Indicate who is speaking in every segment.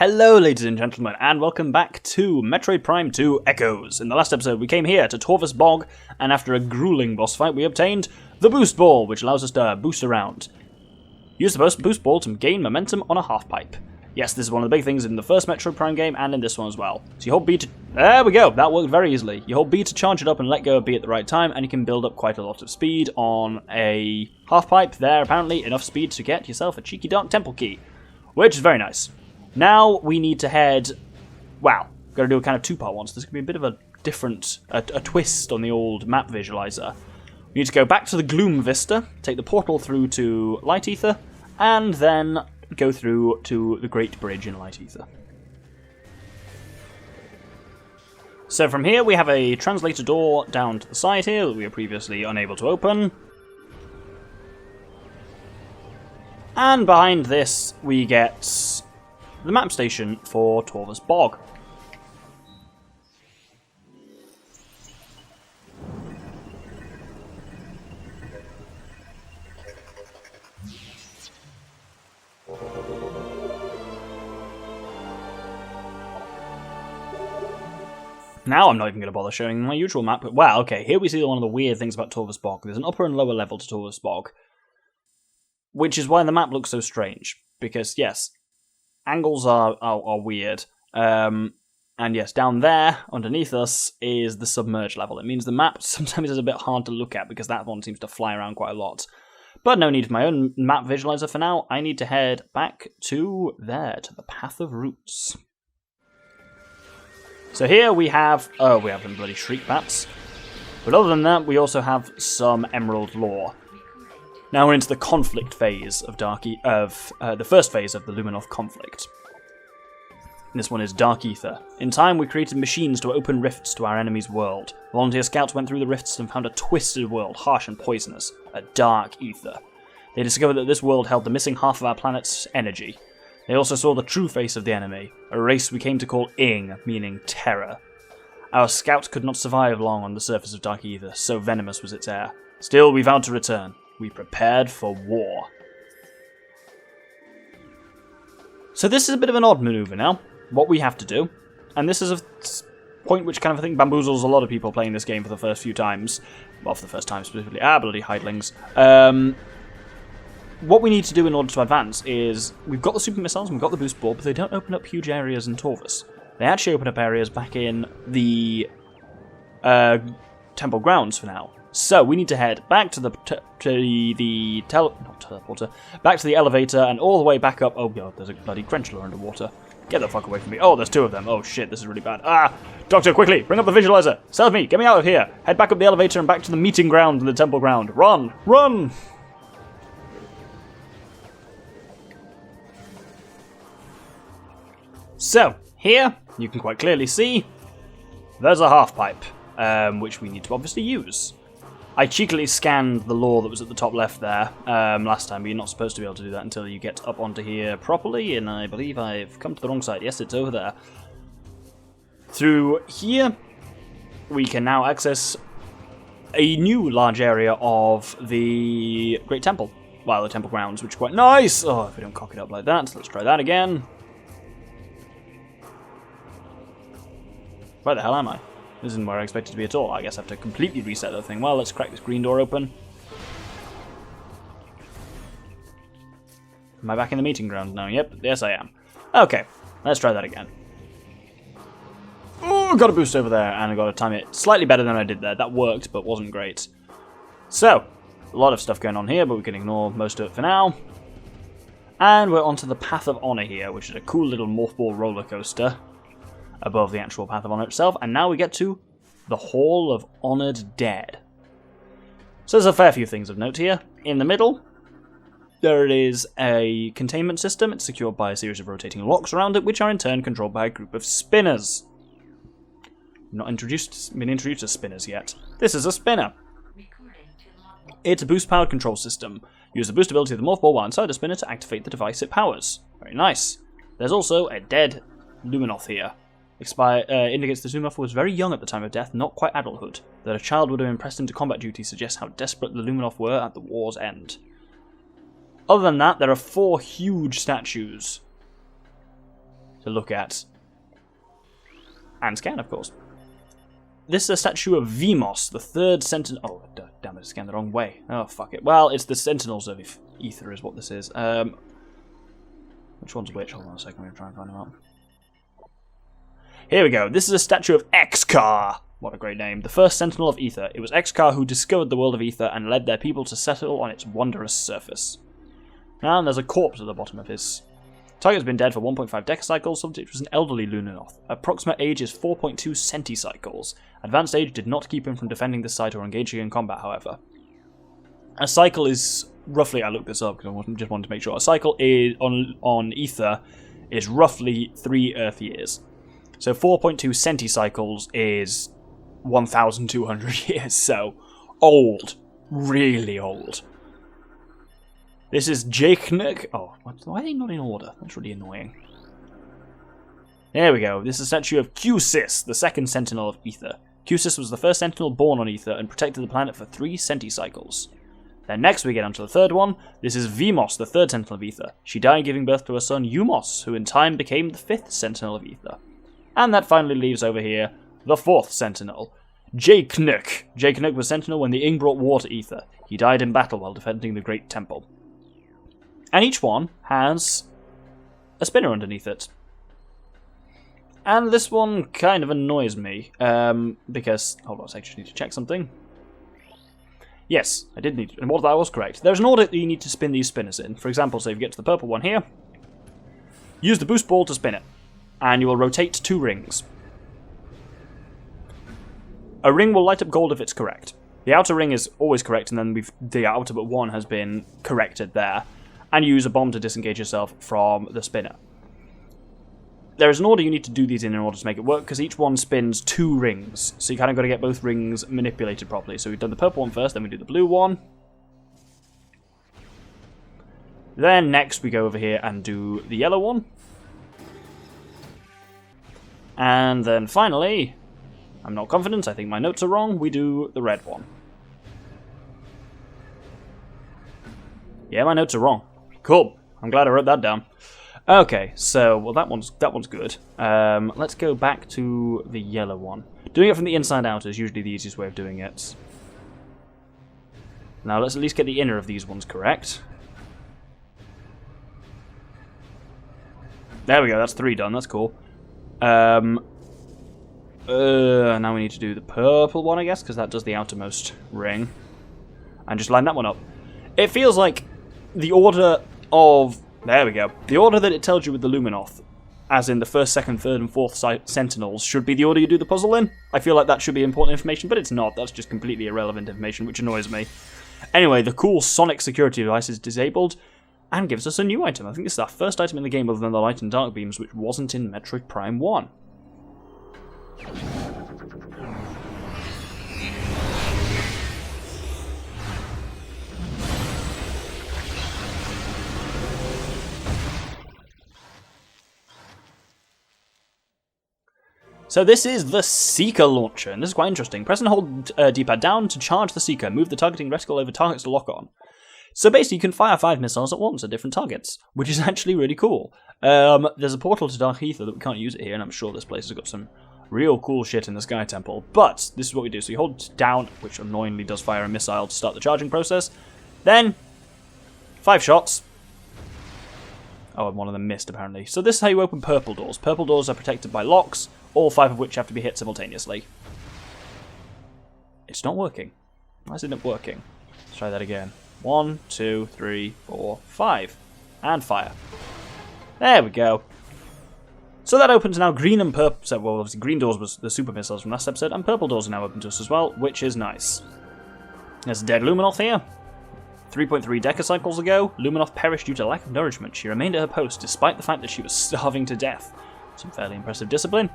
Speaker 1: Hello ladies and gentlemen, and welcome back to Metroid Prime 2 Echoes. In the last episode we came here to Torvus Bog, and after a grueling boss fight we obtained the Boost Ball, which allows us to boost around. Use the Boost Ball to gain momentum on a half-pipe. Yes, this is one of the big things in the first Metroid Prime game, and in this one as well. So you hold B to... There we go, that worked very easily. You hold B to charge it up and let go of B at the right time, and you can build up quite a lot of speed on a half-pipe. There, apparently, enough speed to get yourself a cheeky dark temple key, which is very nice. Now we need to head... Wow, got to do a kind of two-part one, so there's going to be a bit of a different... a twist on the old map visualizer. We need to go back to the Gloom Vista, take the portal through to Light Ether, and then go through to the Great Bridge in Light Ether. So from here we have a translator door down to the side here that we were previously unable to open. And behind this we get the map station for Torvus Bog. Now I'm not even going to bother showing my usual map, but wow, okay, here we see one of the weird things about Torvus Bog. There's an upper and lower level to Torvus Bog, which is why the map looks so strange, because yes, angles are weird, and yes, down there, underneath us, is the Submerged level. It means the map sometimes is a bit hard to look at, because that one seems to fly around quite a lot. But no need for my own map visualizer for now. I need to head back to there, to the Path of Roots. So here we have... oh, we have them bloody shriek bats. But other than that, we also have some Emerald lore. Now we're into the conflict phase of the first phase of the Luminoth conflict. This one is Dark Ether. In time, we created machines to open rifts to our enemy's world. Volunteer scouts went through the rifts and found a twisted world, harsh and poisonous, a Dark Ether. They discovered that this world held the missing half of our planet's energy. They also saw the true face of the enemy, a race we came to call Ing, meaning terror. Our scouts could not survive long on the surface of Dark Ether, so venomous was its air. Still, we vowed to return. We prepared for war. So this is a bit of an odd maneuver now, what we have to do, and this is a point which kind of I think bamboozles a lot of people playing this game for the first few times. Well, for the first time specifically. Bloody hidlings. What we need to do in order to advance is, we've got the super missiles and we've got the boost ball, but they don't open up huge areas in Torvus. They actually open up areas back in the temple grounds for now. So we need to head back to the back to the elevator and all the way back up. Oh god, there's a bloody Crunchler underwater. Get the fuck away from me. Oh, there's two of them. Oh shit, this is really bad. Ah! Doctor, quickly, bring up the visualizer. Save me, get me out of here. Head back up the elevator and back to the meeting ground in the temple ground. Run! Run! So, here, you can quite clearly see, there's a half-pipe, which we need to obviously use. I cheekily scanned the lore that was at the top left there last time, but you're not supposed to be able to do that until you get up onto here properly, and I believe I've come to the wrong side. Yes, it's over there. Through here, we can now access a new large area of the Great Temple, well, the Temple Grounds, which are quite nice. Oh, if we don't cock it up like that, let's try that again. Where the hell am I? This isn't where I expected to be at all. I guess I have to completely reset the thing. Well, let's crack this green door open. Am I back in the meeting ground now? Yep, yes I am. Okay, let's try that again. Oh, got a boost over there, and I got to time it slightly better than I did there. That worked, but wasn't great. So, a lot of stuff going on here, but we can ignore most of it for now. And we're onto the Path of Honor here, which is a cool little morph ball roller coaster above the actual Path of Honor itself, and now we get to the Hall of Honored Dead. So there's a fair few things of note here. In the middle, there is a containment system. It's secured by a series of rotating locks around it, which are in turn controlled by a group of spinners. Not been introduced as spinners yet. This is a spinner. It's a boost-powered control system. Use the boost ability of the morph ball while inside the spinner to activate the device it powers. Very nice. There's also a dead Luminoth here. Indicates the Luminoth was very young at the time of death, not quite adulthood. That a child would have been pressed into combat duty suggests how desperate the Luminoth were at the war's end. Other than that, there are 4 huge statues to look at. And scan, of course. This is a statue of Vimos, the third sentinel. Oh, damn it, I scanned the wrong way. Oh, fuck it. Well, it's the Sentinels of Ether is what this is. Which one's which? Hold on a second, I'm going to try and find them out. Here we go. This is a statue of Xcar. What a great name. The first Sentinel of Ether. It was Xcar who discovered the world of Ether and led their people to settle on its wondrous surface. And there's a corpse at the bottom of his. Target's been dead for 1.5 decacycles. Subject was an elderly Lunanoth. Approximate age is 4.2 centicycles. Advanced age did not keep him from defending the site or engaging in combat, however. A cycle is roughly, I looked this up because I just wanted to make sure, a cycle is on Ether is roughly 3 Earth years. So 4.2 centicycles is 1,200 years, so old. Really old. This is Jaknik. Oh, why are they not in order? That's really annoying. There we go. This is a statue of Qsis, the second Sentinel of Ether. Qsis was the first Sentinel born on Ether and protected the planet for 3 centicycles. Then next we get onto the third one. This is Vimos, the third Sentinel of Ether. She died giving birth to a son, Eumos, who in time became the 5th Sentinel of Ether. And that finally leaves over here the 4th Sentinel, Jaknik. Jaknik was Sentinel when the Ing brought war to Ether. He died in battle while defending the Great Temple. And each one has a spinner underneath it. And this one kind of annoys me, because, hold on, I actually need to check something. Yes, I did need to, and what that was correct. There's an order that you need to spin these spinners in. For example, say if you get to the purple one here, use the boost ball to spin it, and you will rotate 2 rings. A ring will light up gold if it's correct. The outer ring is always correct, and then the outer but one has been corrected there. And you use a bomb to disengage yourself from the spinner. There is an order you need to do these in order to make it work, because each one spins 2 rings. So you kind of got to get both rings manipulated properly. So we've done the purple one first, then we do the blue one. Then next we go over here and do the yellow one. And then finally, I'm not confident, I think my notes are wrong, we do the red one. Yeah, my notes are wrong. Cool. I'm glad I wrote that down. Okay, so, well, that one's good. Let's go back to the yellow one. Doing it from the inside out is usually the easiest way of doing it. Now, let's at least get the inner of these ones correct. There we go, that's 3 done, that's cool. Now we need to do the purple one, I guess, because that does the outermost ring. And just line that one up. It feels like the order of... There we go. The order that it tells you with the Luminoth, as in the 1st, 2nd, 3rd, and 4th Sentinels, should be the order you do the puzzle in. I feel like that should be important information, but it's not. That's just completely irrelevant information, which annoys me. Anyway, the cool sonic security device is disabled, and gives us a new item. I think this is our first item in the game other than the light and dark beams, which wasn't in Metroid Prime 1. So this is the Seeker launcher, and this is quite interesting. Press and hold D-pad down to charge the Seeker. Move the targeting reticle over targets to lock on. So basically you can fire 5 missiles at once at different targets, which is actually really cool. There's a portal to Dark Ether that we can't use it here, and I'm sure this place has got some real cool shit in the Sky Temple. But this is what we do. So you hold down, which annoyingly does fire a missile to start the charging process. Then 5 shots. Oh, and one of them missed, apparently. So this is how you open purple doors. Purple doors are protected by locks, all 5 of which have to be hit simultaneously. It's not working. Why isn't it working? Let's try that again. 1, 2, 3, 4, 5. And fire. There we go. So that opens now green and purple. So, well, obviously green doors was the super missiles from last episode, and purple doors are now open to us as well, which is nice. There's a dead Luminoth here. 3.3 decacycles ago, Luminoth perished due to lack of nourishment. She remained at her post despite the fact that she was starving to death. Some fairly impressive discipline.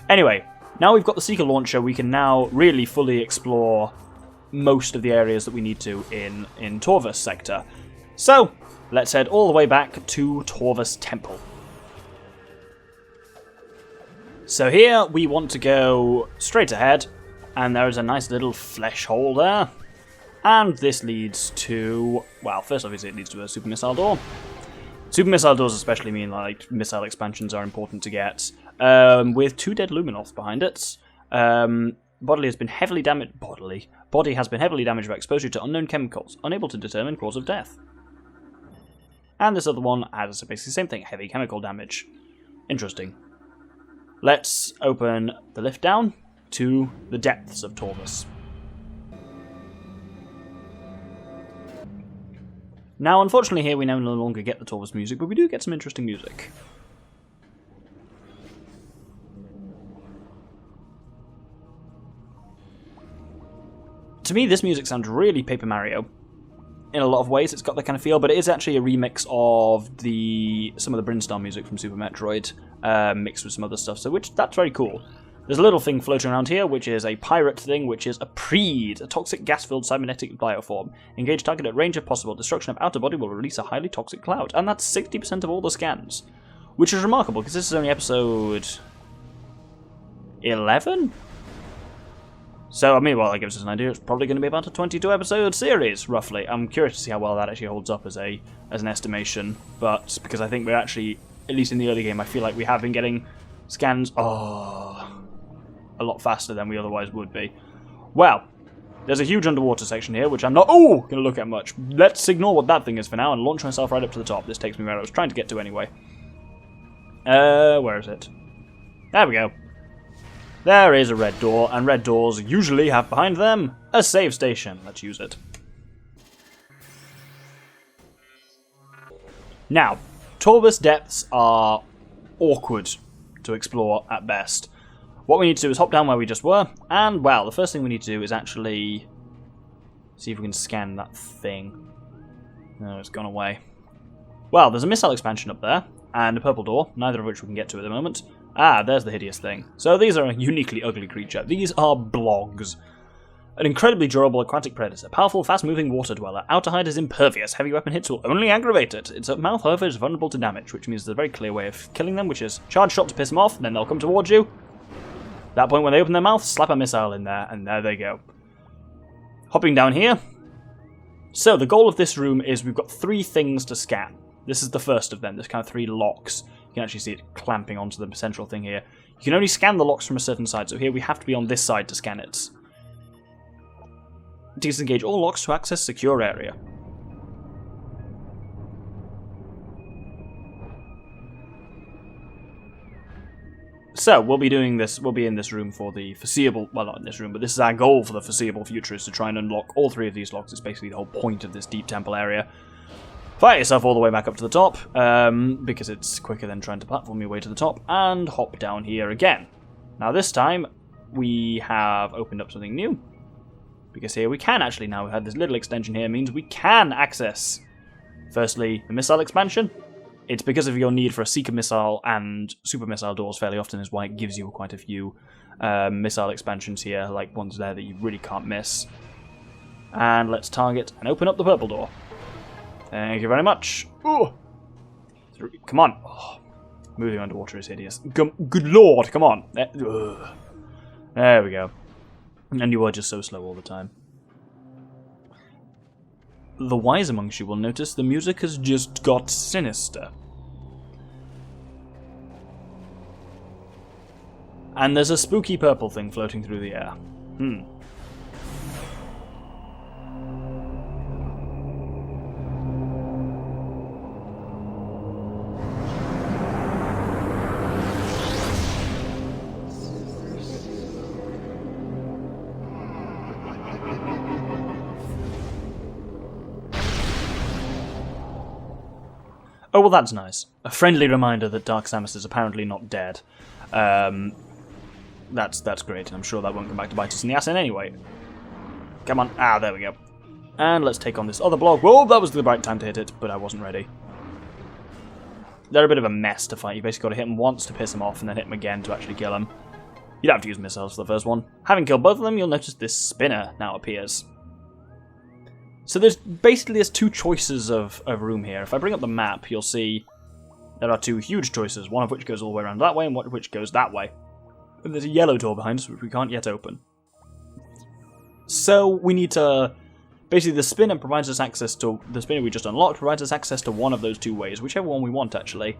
Speaker 1: Anyway, now we've got the Seeker launcher, we can now really fully explore most of the areas that we need to in Torvus sector. So, let's head all the way back to Torvus Temple. So here we want to go straight ahead, and there is a nice little flesh hole there. And this leads to, well, first obviously it leads to a super missile door. Super missile doors especially mean like missile expansions are important to get. With 2 dead Luminoths behind it, Body has been heavily damaged. Body has been heavily damaged by exposure to unknown chemicals, unable to determine cause of death. And this other one has basically the same thing, heavy chemical damage. Interesting. Let's open the lift down to the depths of Torvus. Now, unfortunately here we no longer get the Torvus music, but we do get some interesting music. To me, this music sounds really Paper Mario. In a lot of ways, it's got that kind of feel, but it is actually a remix of some of the Brinstar music from Super Metroid, mixed with some other stuff, so that's very cool. There's a little thing floating around here, which is a pirate thing, which is a Preed, a toxic gas-filled cybernetic bioform. Engage target at range if possible. Destruction of outer body will release a highly toxic cloud, and that's 60% of all the scans, which is remarkable because this is only episode 11. So, I mean, well, that gives us an idea. It's probably going to be about a 22-episode series, roughly. I'm curious to see how well that actually holds up as an estimation, but because I think we're actually, at least in the early game, I feel like we have been getting scans a lot faster than we otherwise would be. Well, there's a huge underwater section here, which I'm not going to look at much. Let's ignore what that thing is for now and launch myself right up to the top. This takes me where I was trying to get to anyway. Where is it? There we go. There is a red door, and red doors usually have behind them a save station. Let's use it. Now, Torvus depths are awkward to explore at best. What we need to do is hop down where we just were, and, well, the first thing we need to do is actually see if we can scan that thing. No, it's gone away. Well, there's a missile expansion up there, and a purple door, neither of which we can get to at the moment. Ah, there's the hideous thing. So these are a uniquely ugly creature. These are blogs. An incredibly durable aquatic predator. Powerful, fast-moving water dweller. Outer hide is impervious. Heavy weapon hits will only aggravate it. Its mouth, however, is vulnerable to damage, which means there's a very clear way of killing them, which is charge shot to piss them off, then they'll come towards you. At that point, when they open their mouth, slap a missile in there, and there they go. Hopping down here. So, the goal of this room is we've got 3 things to scan. This is the first of them. There's kind of 3 locks. You can actually see it clamping onto the central thing here. You can only scan the locks from a certain side, so here we have to be on this side to scan it. Disengage all locks to access secure area. So, we'll be doing this, we'll be in this room for the foreseeable, well not in this room, but this is our goal for the foreseeable future, is to try and unlock all 3 of these locks. It's basically the whole point of this deep temple area. Fight yourself all the way back up to the top, because it's quicker than trying to platform your way to the top, and hop down here again. Now this time, we have opened up something new, because here we can actually, now we've had this little extension here, means we can access, firstly, the missile expansion. It's because of your need for a seeker missile and super missile doors fairly often is why it gives you quite a few missile expansions here, like ones there that you really can't miss. And let's target and open up the purple door. Thank you very much. Ooh. Come on. Oh, moving underwater is hideous. Good lord, come on. There we go. And you are just so slow all the time. The wise amongst you will notice the music has just got sinister. And there's a spooky purple thing floating through the air. Oh, well, that's nice. A friendly reminder that Dark Samus is apparently not dead. That's great, and I'm sure that won't come back to bite us in the ass in anyway. Come on. Ah, there we go. And let's take on this other block. Whoa, that was the right time to hit it, but I wasn't ready. They're a bit of a mess to fight. You basically got to hit them once to piss them off, and then hit them again to actually kill them. You don't have to use missiles for the first one. Having killed both of them, you'll notice this spinner now appears. So there's 2 choices of room here. If I bring up the map, you'll see there are 2 huge choices, one of which goes all the way around that way, and one of which goes that way. And there's a yellow door behind us, which we can't yet open. So we need to Basically, the spinner provides us access to... The spinner we just unlocked provides us access to one of those two ways, whichever one we want, actually.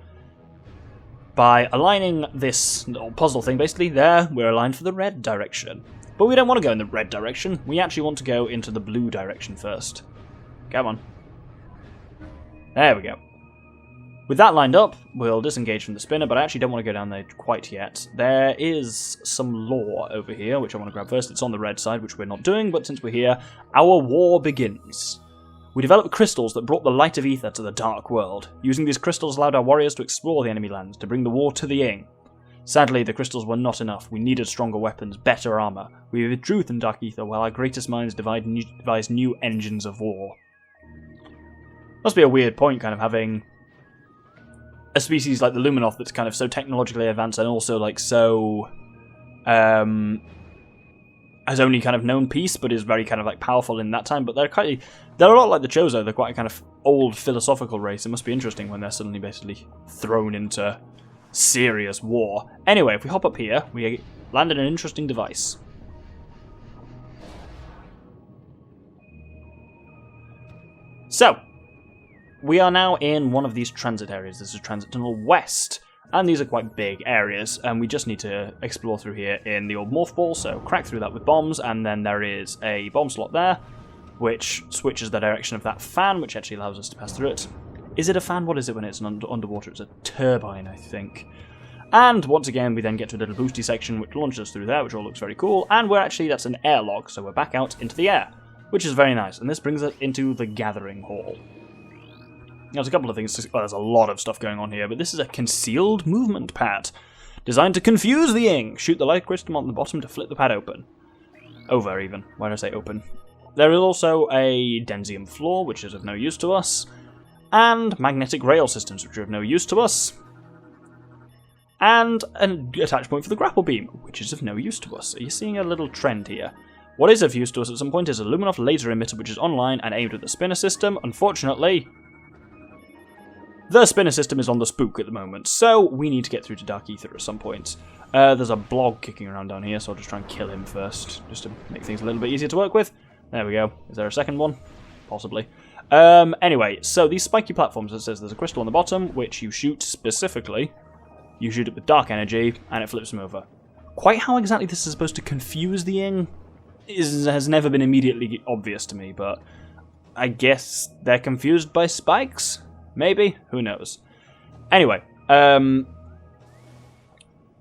Speaker 1: By aligning this little puzzle thing, basically, there, we're aligned for the red direction. But we don't want to go in the red direction. We actually want to go into the blue direction first. Come on. There we go. With that lined up, we'll disengage from the spinner, but I actually don't want to go down there quite yet. There is some lore over here, which I want to grab first. It's on the red side, which we're not doing, but since we're here, our war begins. We developed crystals that brought the light of ether to the dark world. Using these crystals allowed our warriors to explore the enemy lands, to bring the war to the Ying. Sadly, the crystals were not enough. We needed stronger weapons, better armor. We withdrew from dark ether while our greatest minds devised new engines of war. Must be a weird point, kind of having a species like the Luminoth that's kind of so technologically advanced and also like so has only kind of known peace but is very kind of like powerful in that time, but they're a lot like the Chozo. They're quite a kind of old philosophical race. It must be interesting when they're suddenly basically thrown into serious war. Anyway, if we hop up here, we landed an interesting device. So we are now in one of these transit areas. This is Transit Tunnel West, and these are quite big areas, and we just need to explore through here in the old Morph Ball, so crack through that with bombs, and then there is a bomb slot there, which switches the direction of that fan, which actually allows us to pass through it. Is it a fan? What is it when it's underwater? It's a turbine, I think. And once again, we then get to a little boosty section, which launches us through there, which all looks very cool, and that's an airlock, so we're back out into the air, which is very nice, and this brings us into the Gathering Hall. There's a couple of things, well, there's a lot of stuff going on here, but this is a concealed movement pad, designed to confuse the Ying. Shoot the light crystal on the bottom to flip the pad open. Over, even. Why did I say open? There is also a Denzium floor, which is of no use to us, and magnetic rail systems, which are of no use to us, and an attach point for the grapple beam, which is of no use to us. Are you seeing a little trend here? What is of use to us at some point is a Luminoth laser emitter, which is online and aimed at the spinner system. Unfortunately, the spinner system is on the spook at the moment, so we need to get through to Dark Ether at some point. There's a blog kicking around down here, so I'll just try and kill him first, just to make things a little bit easier to work with. There we go. Is there a second one? Possibly. Anyway, so these spiky platforms, it says there's a crystal on the bottom, which you shoot specifically. You shoot it with dark energy, and it flips them over. Quite how exactly this is supposed to confuse the Ying has never been immediately obvious to me, but I guess they're confused by spikes? Maybe? Who knows? Anyway,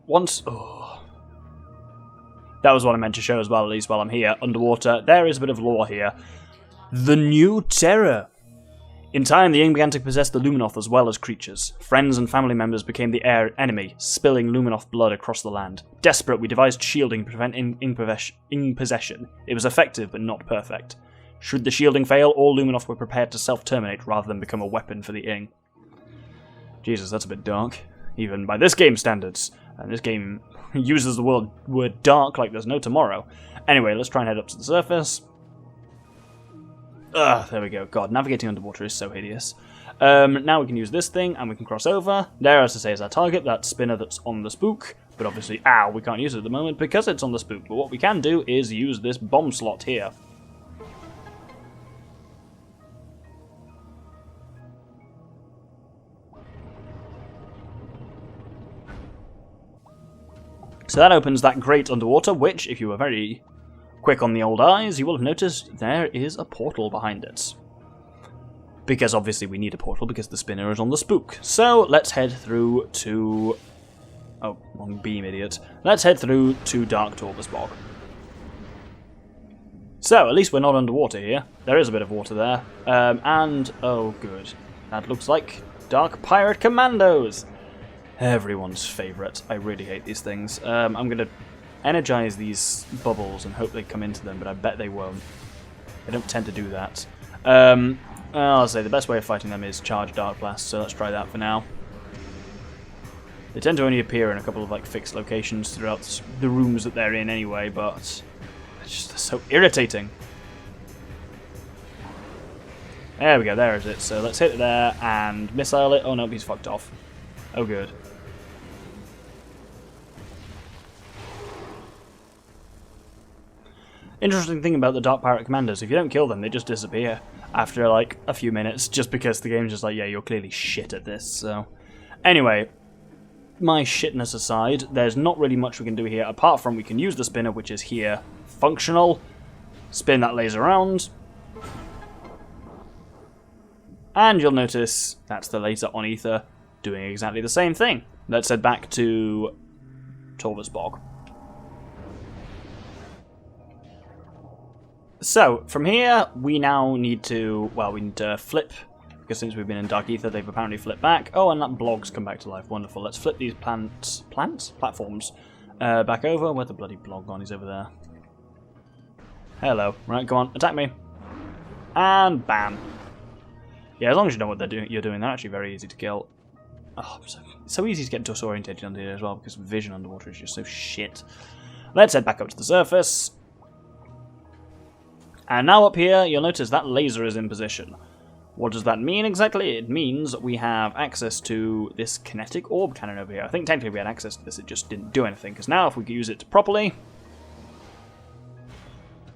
Speaker 1: once... Oh, that was what I meant to show as well, at least while I'm here. Underwater, there is a bit of lore here. The new terror. In time, the Ying began to possess the Luminoth as well as creatures. Friends and family members became the enemy, spilling Luminoth blood across the land. Desperate, we devised shielding to prevent impossession. It was effective, but not perfect. Should the shielding fail, all Luminoth were prepared to self-terminate rather than become a weapon for the Ying. Jesus, that's a bit dark, even by this game's standards. And this game uses the word dark like there's no tomorrow. Anyway, let's try and head up to the surface. There we go. God, navigating underwater is so hideous. Now we can use this thing, and we can cross over. There, as I say, is our target, that spinner that's on the spook. But obviously, we can't use it at the moment because it's on the spook. But what we can do is use this bomb slot here. So that opens that grate underwater, which, if you were very quick on the old eyes, you will have noticed there is a portal behind it. Because obviously we need a portal because the spinner is on the spook. So let's head through to... Oh, wrong beam, idiot. Let's head through to Dark Torvus Bog. So, at least we're not underwater here. There is a bit of water there. And, oh good, that looks like Dark Pirate Commandos! Everyone's favourite. I really hate these things. I'm going to energize these bubbles and hope they come into them, but I bet they won't. They don't tend to do that. I'll say the best way of fighting them is charge Dark Blast, so let's try that for now. They tend to only appear in a couple of like fixed locations throughout the rooms that they're in anyway, but they're so irritating. There we go, there is it. So let's hit it there and missile it. Oh no, he's fucked off. Oh good. Interesting thing about the Dark Pirate Commandos, if you don't kill them, they just disappear after like a few minutes, just because the game's just like, yeah, you're clearly shit at this, so... Anyway, my shitness aside, there's not really much we can do here, apart from we can use the spinner, which is here, functional, spin that laser around, and you'll notice that's the laser on Ether doing exactly the same thing. Let's head back to Torvus Bog. So, from here, we now need to, well, we need to flip, because since we've been in Dark Ether, they've apparently flipped back. Oh, and that blog's come back to life. Wonderful. Let's flip these platforms, back over. Where's the bloody blog gone? He's over there. Hello. Right, go on, attack me. And bam. Yeah, as long as you know what you're doing, they're actually very easy to kill. Oh, so easy to get disorientated under here as well, because vision underwater is just so shit. Let's head back up to the surface. And now up here, you'll notice that laser is in position. What does that mean exactly? It means we have access to this kinetic orb cannon over here. I think technically we had access to this, it just didn't do anything, because now if we use it properly,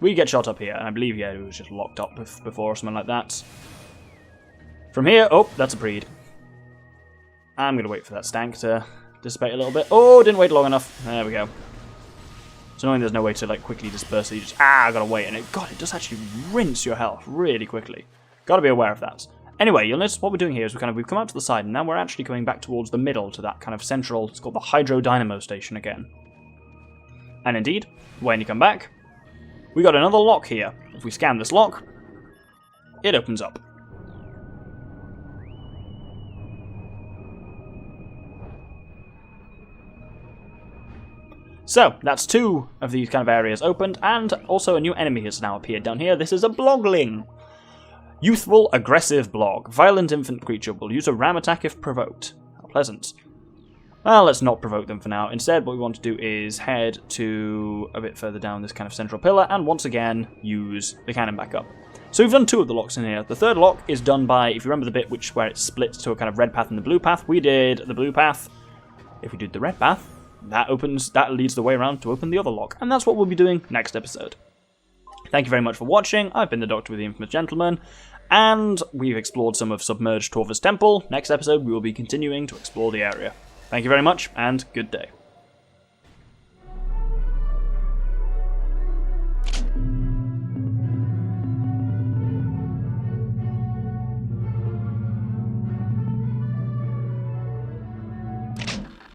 Speaker 1: we get shot up here. And I believe, yeah, it was just locked up before or something like that. From here, oh, that's a Preed. I'm going to wait for that stank to dissipate a little bit. Oh, didn't wait long enough. There we go. It's annoying there's no way to like quickly disperse it. You just, I gotta wait. And it does actually rinse your health really quickly. Gotta be aware of that. Anyway, you'll notice what we're doing here is we've come out to the side, and now we're actually coming back towards the middle to that kind of central, it's called the Hydro Dynamo Station again. And indeed, when you come back, we got another lock here. If we scan this lock, it opens up. So, that's two of these kind of areas opened, and also a new enemy has now appeared down here. This is a Blogling. Youthful, aggressive blog. Violent infant creature will use a ram attack if provoked. How pleasant. Well, let's not provoke them for now. Instead, what we want to do is head to a bit further down this kind of central pillar, and once again, use the cannon back up. So we've done two of the locks in here. The third lock is done by, if you remember the bit where it splits to a kind of red path and the blue path, we did the blue path. If we did the red path, that leads the way around to open the other lock, and that's what we'll be doing next episode. Thank you very much for watching. I've been the Doctor with the Infamous Gentleman, and we've explored some of Submerged Torvus Temple. Next episode, we will be continuing to explore the area. Thank you very much, and good day.